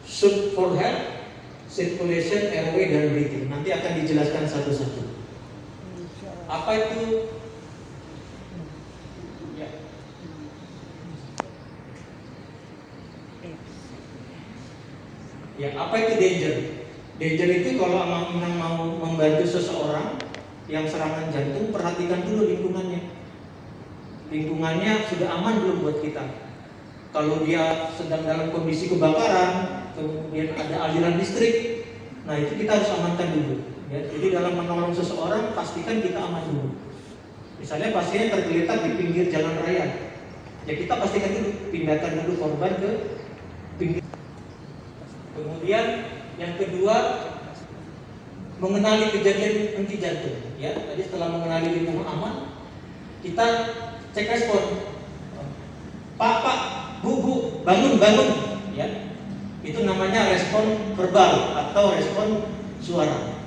shoot for help, circulation, airway, dan breathing. Nanti akan dijelaskan satu-satu. Apa itu? Ya, apa itu danger? Danger itu kalau amang-inang mau membantu seseorang yang serangan jantung, perhatikan dulu lingkungannya. Lingkungannya sudah aman belum buat kita? Kalau dia sedang dalam kondisi kebakaran, kemudian ada aliran listrik, nah itu kita harus amankan dulu. Ya, jadi dalam menolong seseorang pastikan kita aman dulu. Misalnya pasiennya tergeletak di pinggir jalan raya, ya kita pastikan dulu, pindahkan dulu korban ke pinggir. Kemudian yang kedua, mengenali kejadian henti jantung. Ya, tadi setelah mengenali lingkungan aman, kita cek respon. Pak, bu, bangun. Ya, itu namanya respon verbal atau respon suara.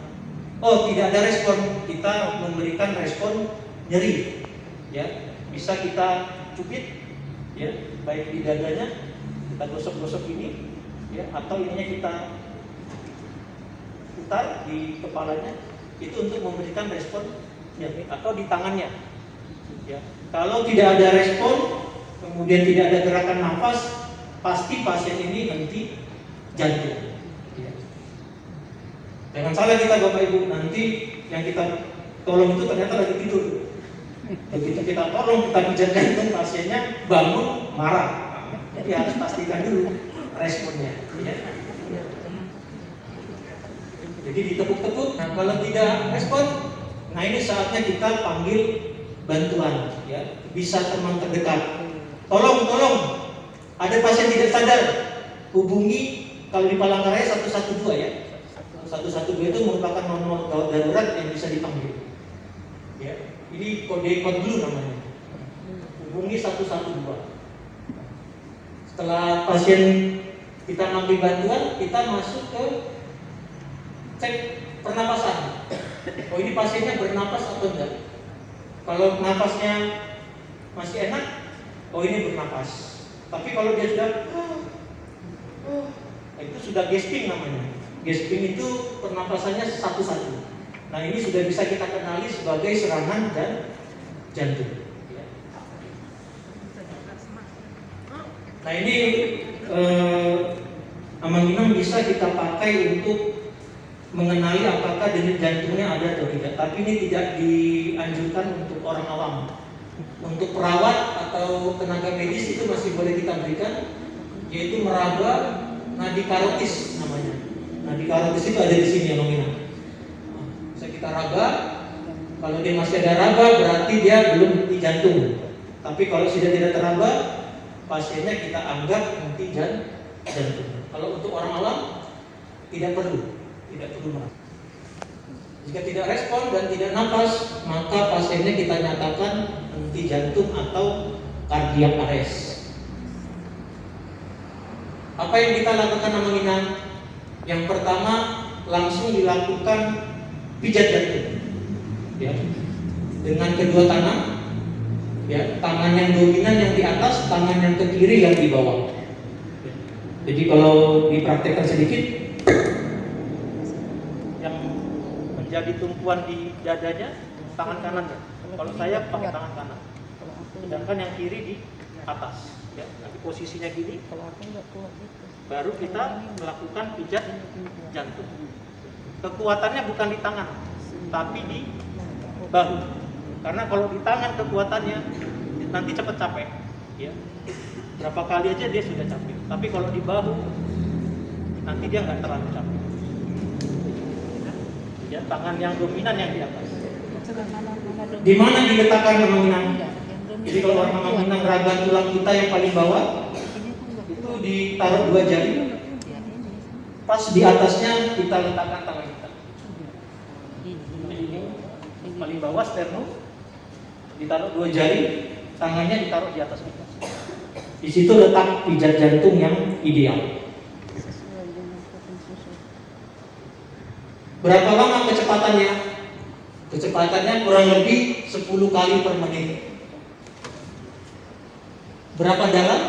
Oh, tidak ada respon, kita memberikan respon nyeri. Ya, bisa kita cubit, ya, baik di dadanya, kita gosok-gosok ini, ya, atau ininya kita putar di kepalanya, itu untuk memberikan respon nyeri, atau di tangannya. Ya, kalau tidak ada respon, kemudian tidak ada gerakan nafas, pasti pasien ini henti jantung. Jangan salah kita Bapak Ibu, nanti yang kita tolong itu ternyata lagi tidur. Begitu kita tolong, kita pijat jantung, pasiennya bangun marah. Jadi harus pastikan dulu responnya. Ya. Jadi ditepuk-tepuk. Nah, kalau tidak respon, nah ini saatnya kita panggil bantuan. Ya. Bisa teman terdekat. Tolong, ada pasien tidak sadar. Hubungi kalau di Palangkaraya 112 ya. 112 itu merupakan nomor gawat darurat yang bisa dipanggil. Ya, ini kode blue namanya. Hubungi 112. Setelah pasien kita ngambil bantuan, kita masuk ke cek pernapasan. Oh, ini pasiennya bernapas atau enggak? Kalau napasnya masih enak, oh ini bernapas. Tapi kalau dia sudah itu sudah gasping namanya. Gasping itu pernapasannya satu-satu. Nah, ini sudah bisa kita kenali sebagai serangan jantung. Nah, ini amanginam bisa kita pakai untuk mengenali apakah denyut jantungnya ada atau tidak. Tapi ini tidak dianjurkan untuk orang awam. Untuk perawat atau tenaga medis itu masih boleh kita berikan, yaitu meraba nadi karotis namanya. Nadi karotis itu ada di sini amanginam. Bisa kita raba. Kalau dia masih ada raba, berarti dia belum henti jantung. Tapi kalau sudah tidak teraba, pasiennya kita anggap henti jantung. Kalau untuk orang awam tidak perlu meraba. Jika tidak respon dan tidak napas, maka pasiennya kita nyatakan henti jantung atau cardiac arrest. Apa yang kita lakukan amanginam? Yang pertama, langsung dilakukan pijat jantung. Ya. Dengan kedua tangan, ya, tangan yang dominan yang di atas, tangan yang ke kiri yang di bawah. Jadi kalau dipraktekkan sedikit, yang menjadi tumpuan di dadanya tangan kanan. Kalau saya pakai tangan kanan, sedangkan yang kiri di atas. Ya, nanti posisinya gini, baru kita melakukan pijat jantung. Kekuatannya bukan di tangan, tapi di bahu. Karena kalau di tangan kekuatannya nanti cepat capek. Ya. Berapa kali aja dia sudah capek. Tapi kalau di bahu nanti dia nggak terlalu capek. Ya, tangan yang dominan yang di atas. Di mana diletakkan amanginam? Jadi kalau orang amanginam raba tulang kita yang paling bawah itu ditaruh 2 jari. Pas di atasnya kita letakkan tangan kita. Ini paling bawah sternum, ditaruh 2 jari, tangannya ditaruh di atas kita. Di situ letak pijat jantung yang ideal. Berapa lama kecepatannya? Kecepatannya kurang lebih 10 kali per menit. Berapa dalam?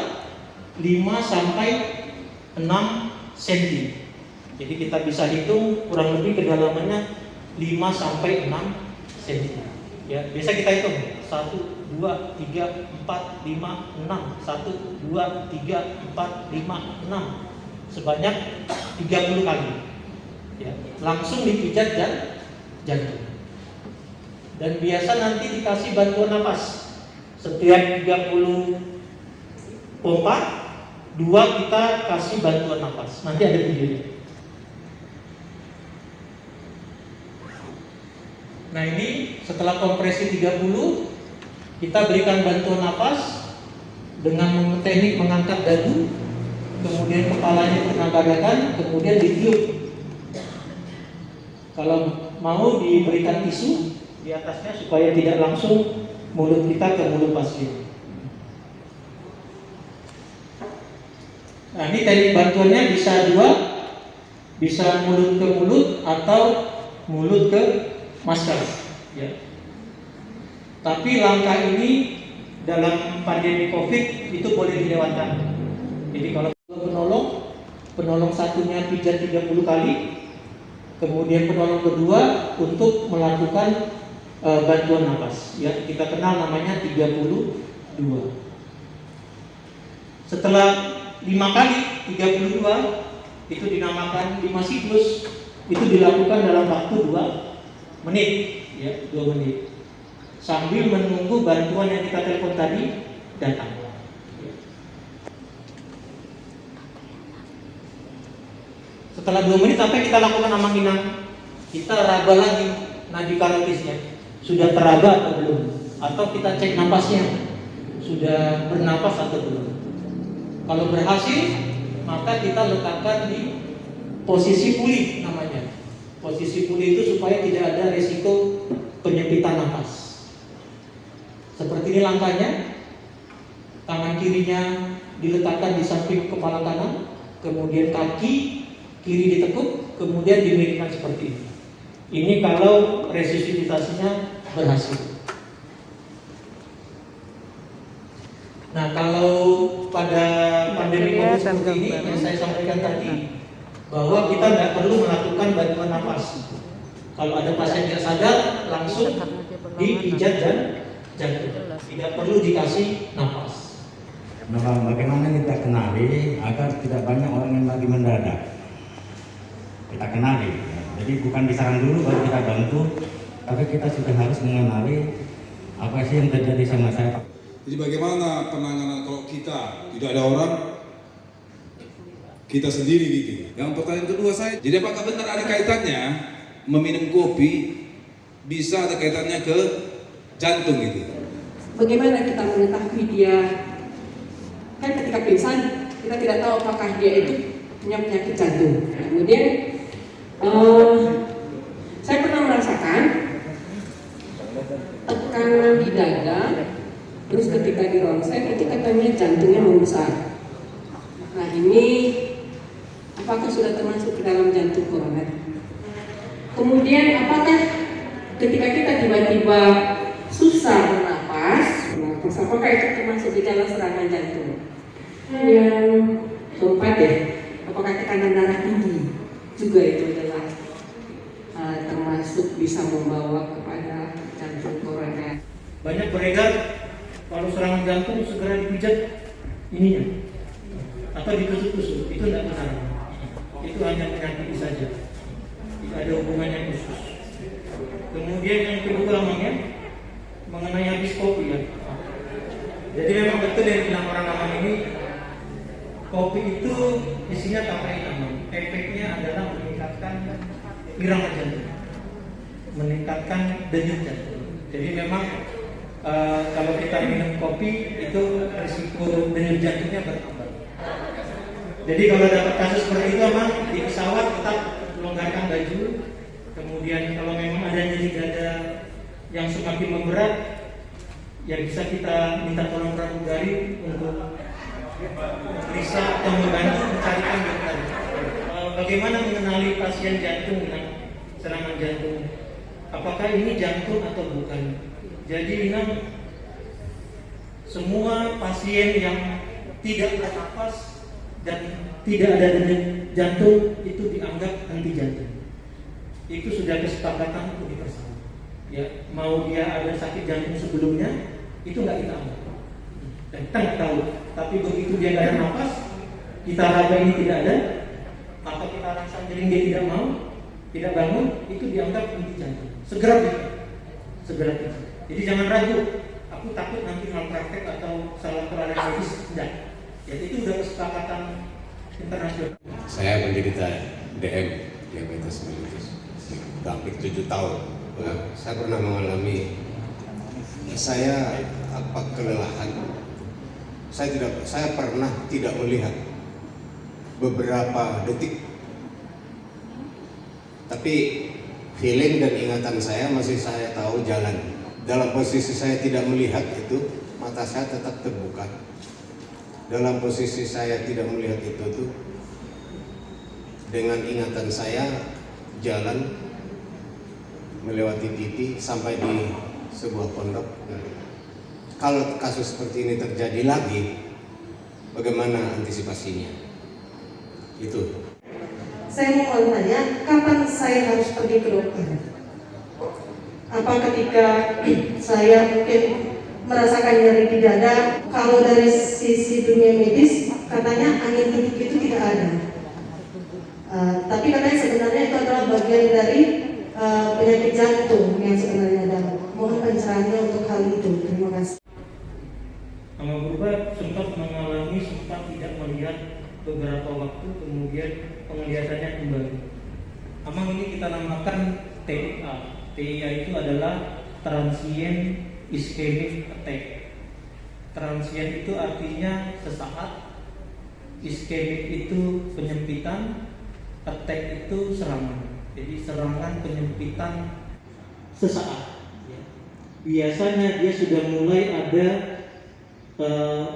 5 sampai 6 cm. Jadi kita bisa hitung kurang lebih kedalamannya 5 sampai 6 cm. Ya, biasa kita hitung 1, 2, 3, 4, 5, 6. 1, 2, 3, 4, 5, 6. Sebanyak 30 kali. Ya, langsung dipijat jantung. Dan biasa nanti dikasih bantuan napas. Setiap 30 pompa, 2 kita kasih bantuan napas. Nanti ada videonya. Nah ini setelah kompresi 30, kita berikan bantuan napas dengan teknik mengangkat dadu, kemudian kepalanya dinampakkan, kemudian ditiup. Kalau mau diberikan tisu di atasnya supaya tidak langsung mulut kita ke mulut pasien. Nah ini teknik bantuannya bisa dua, bisa mulut ke mulut atau mulut ke masker. Ya. Tapi langkah ini dalam pandemi COVID itu boleh dilewatkan. Jadi kalau penolong satunya pijat 30 kali, kemudian penolong kedua untuk melakukan bantuan napas. Ya, kita kenal namanya 32. Setelah 5 kali 32 itu dinamakan 5 siklus, itu dilakukan dalam waktu 2 menit, ya, 2 menit. Sambil menunggu bantuan yang kita telepon tadi datang. Setelah 2 menit sampai kita lakukan amang-inang, kita raba lagi nadi karotisnya, sudah teraba atau belum, atau kita cek napasnya sudah bernapas atau belum. Kalau berhasil, maka kita letakkan di posisi pulih namanya. Posisi pulih itu supaya tidak ada resiko penyempitan napas. Seperti ini langkahnya. Tangan kirinya diletakkan di samping kepala kanan, kemudian kaki kiri ditekuk, kemudian dimiringkan seperti ini. Ini kalau resusitasinya berhasil. Nah, kalau pada pandemi COVID seperti ini yang saya sampaikan tadi, bahwa kita tidak perlu melakukan bantuan nafas. Kalau ada pasien yang sadar, langsung dipijat dan jantung, tidak perlu dikasih nafas. Nah, bagaimana kita kenali agar tidak banyak orang yang lagi mendadak? Kita kenali, jadi bukan diserang dulu baru kita bantu, tapi kita sudah harus mengenali apa sih yang terjadi sama saya. Jadi bagaimana penanganan kalau kita tidak ada orang, kita sendiri gitu. Yang pertanyaan kedua saya, jadi apakah benar ada kaitannya meminum kopi bisa ada kaitannya ke jantung gitu? Bagaimana kita mengetahui dia? Kan ketika pingsan kita tidak tahu apakah dia itu punya penyakit jantung. Kemudian saya pernah merasakan tekanan di dada, terus ketika di ronsen itu katanya jantungnya membesar. Nah ini apakah sudah termasuk ke dalam jantung koroner? Kemudian apakah ketika kita tiba-tiba susah bernapas, apakah itu termasuk gejala serangan jantung? Yang keempat ya, apakah tekanan darah tinggi juga itu adalah termasuk bisa membawa kepada jantung koroner. Banyak beredar kalau serangan jantung segera dipijat ininya atau ditusuk-tusuk, itu tidak benar. Itu hanya penyakit saja, tidak ada hubungannya khusus. Kemudian yang kedua namanya mengenai habis kopi ya. Jadi memang betul yang bilang orang namanya ini, kopi itu isinya kafein. Efeknya adalah meningkatkan irama jantung, meningkatkan denyut jantung. Jadi memang kalau kita minum kopi itu risiko denyut jantungnya bertambah. Jadi kalau dapat kasus seperti itu, memang di pesawat tetap longgarkan baju. Kemudian kalau memang ada nyeri dada yang semakin memberat, ya bisa kita minta tolong pramugari untuk periksa atau membantu mencarikan dokter. Bagaimana mengenali pasien jantung dengan serangan jantung? Apakah ini jantung atau bukan? Jadi semua pasien yang tidak bernafas dan tidak ada denyut jantung itu dianggap anti jantung. Itu sudah kesepakatan untuk dipersama. Ya, mau dia ada sakit jantung sebelumnya itu nggak kita anggap. Dan kita nggak tahu. Tapi begitu dia nggak ada nafas, kita raba ini tidak ada, atau kita rangsang jering dia tidak mau, tidak bangun, itu dianggap anti jantung. Segera bisa. Jadi jangan ragu. Aku takut nanti malpraktek atau salah perawatan medis. Tidak. Jadi itu sudah kesepakatan internasional. Saya menderita DM, diabetes mellitus, hampir 7 tahun. saya pernah mengalami kelelahan. Saya pernah tidak melihat beberapa detik, tapi feeling dan ingatan saya masih saya tahu jalan. Dalam posisi saya tidak melihat itu, mata saya tetap terbuka. Dalam posisi saya tidak melihat itu dengan ingatan saya jalan melewati TV sampai di sebuah pondok. Kalau kasus seperti ini terjadi lagi, bagaimana antisipasinya? Itu. Saya mau tanya, kapan saya harus pergi ke dokter? Apa ketika saya mungkin merasakan nyeri di dada? Kalau dari sisi dunia medis, katanya angin duduk itu tidak ada. Tapi katanya sebenarnya itu adalah bagian dari penyakit jantung yang sebenarnya ada. Mohon pencerahannya untuk hal itu. Terima kasih. Amang Purba sempat tidak melihat beberapa waktu, kemudian penglihatannya kembali. Amang ini kita namakan TIA. TIA itu adalah transient ischemic attack. Transient itu artinya sesaat, ischemic itu penyempitan, attack itu serangan. Jadi serangan penyempitan sesaat. Biasanya dia sudah mulai ada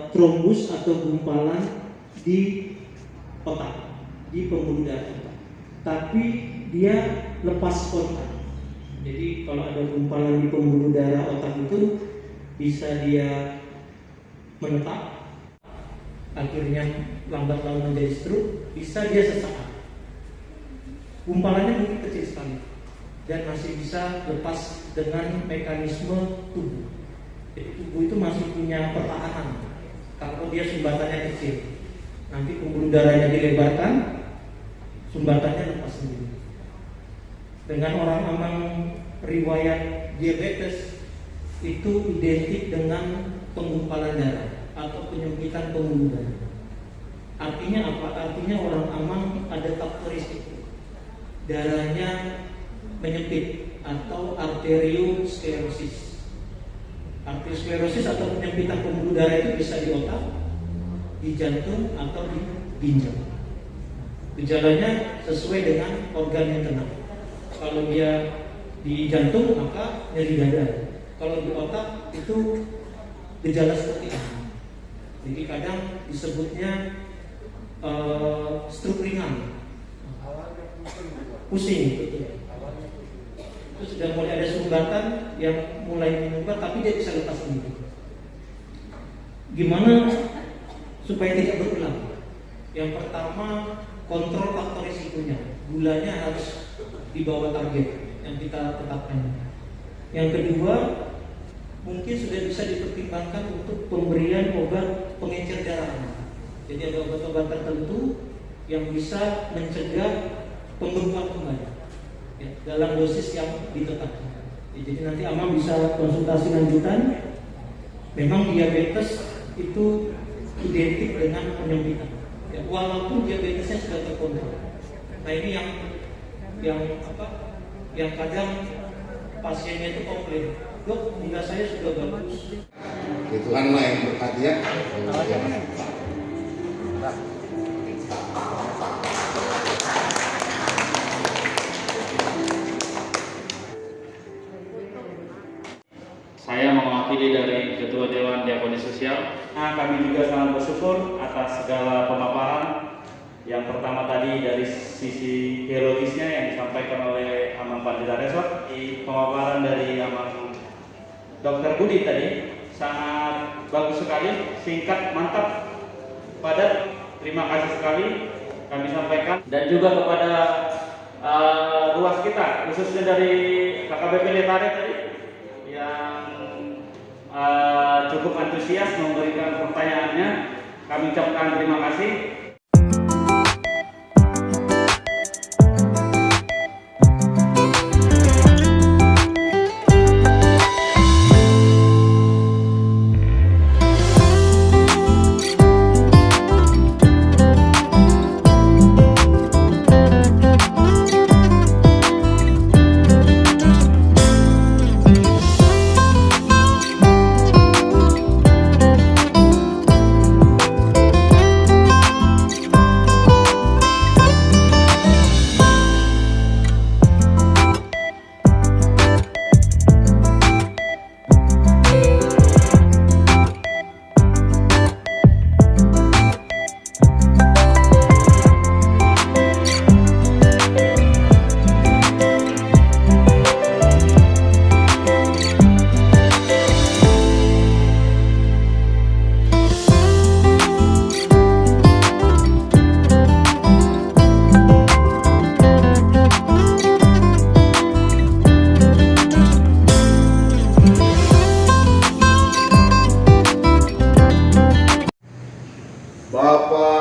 trombus atau gumpalan di otak, di pembuluh darah otak. Tapi dia lepas kontak. Jadi kalau ada gumpalan di pembuluh darah otak itu bisa dia menetap, akhirnya lambat laun menjadi stroke, bisa dia sesaat. Gumpalannya mungkin kecil sekali dan masih bisa lepas dengan mekanisme tubuh. Jadi tubuh itu masih punya pertahanan. Kalau dia sumbatannya kecil, nanti pembuluh darahnya dilebarkan, sumbatannya lepas sendiri. Dengan orang Amang riwayat diabetes itu identik dengan penggumpalan darah atau penyempitan pembuluh darah. Artinya apa? Artinya orang Amang ada karakteristik darahnya menyempit atau arteriosklerosis. Arteriosklerosis atau penyempitan pembuluh darah itu bisa di otak, di jantung atau di ginjal. Gejalanya sesuai dengan organ yang kena. Kalau dia di jantung maka nyeri dada. Kalau di otak itu gejala seperti ini. Jadi kadang disebutnya stroke ringan, pusing, betul. Itu sudah mulai ada sumbatan yang mulai menyumbat, tapi dia bisa lepas sendiri. Gimana supaya tidak berulang? Yang pertama, kontrol faktor risikonya. Gulanya harus di bawah target yang kita tetapkan. Yang kedua, mungkin sudah bisa dipertimbangkan untuk pemberian obat pengencer darah. Jadi ada obat-obat tertentu yang bisa mencegah pembekuan kembali ya, dalam dosis yang ditetapkan. Ya, jadi nanti Amang bisa konsultasi lanjutan. Memang diabetes itu identik dengan penyempitan. Ya, walaupun diabetesnya sudah terkontrol. Nah ini yang kadang pasiennya itu komplain, dok, gula saya sudah bagus. Tuhanlah yang berkati ya. Saya mewakili dari Ketua Dewan Diakoni Sosial. Nah, kami juga sangat bersyukur atas segala pemaparan. Yang pertama tadi dari sisi teologisnya yang disampaikan oleh Amang Pandita Resort, di pemaparan dari Amang Dr. Budi tadi sangat bagus sekali, singkat, mantap, padat. Terima kasih sekali kami sampaikan, dan juga kepada ruas kita, khususnya dari KKBP Letare tadi yang cukup antusias memberikan pertanyaannya. Kami ucapkan terima kasih.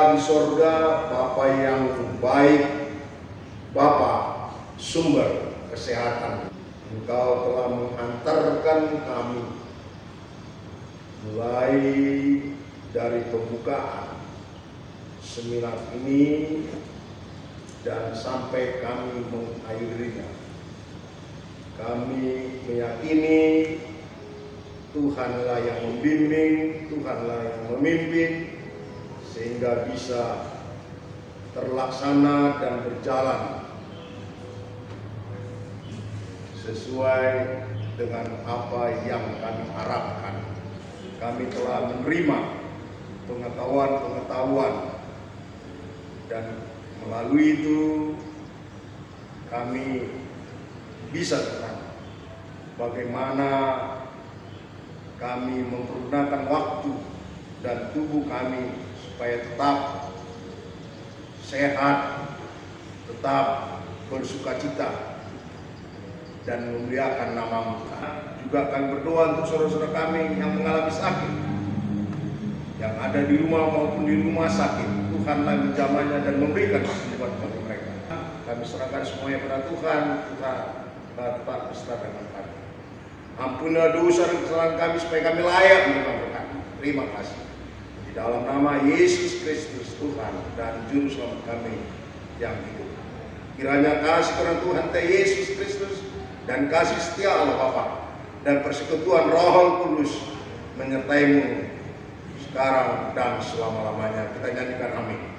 Bapa di sorga, Bapa yang baik, Bapa sumber kesehatan. Engkau telah menghantarkan kami mulai dari pembukaan seminar ini dan sampai kami mengakhirinya. Kami meyakini Tuhanlah yang membimbing, Tuhanlah yang memimpin, sehingga bisa terlaksana dan berjalan sesuai dengan apa yang kami harapkan. Kami telah menerima pengetahuan-pengetahuan dan melalui itu kami bisa terang bagaimana kami mempergunakan waktu dan tubuh kami supaya tetap sehat, tetap bersukacita dan memuliakan nama-Mu. Juga kami berdoa untuk saudara-saudara kami yang mengalami sakit, yang ada di rumah maupun di rumah sakit. Tuhanlah menjamahnya dan memberikan kesembuhan bagi mereka. Kami serahkan semuanya pada Tuhan. Tuhan tetap beserta dengan kami. Ampunilah dosa dan kesalahan kami supaya kami layak menerima berkat. Terima kasih. Di dalam nama Yesus Kristus Tuhan dan Juru Selamat kami yang hidup. Kiranya kasih karena Tuhan Yesus Kristus dan kasih setia Allah Bapa dan persekutuan Roh Kudus menyertai-Mu sekarang dan selama-lamanya. Kita nyanyikan amin.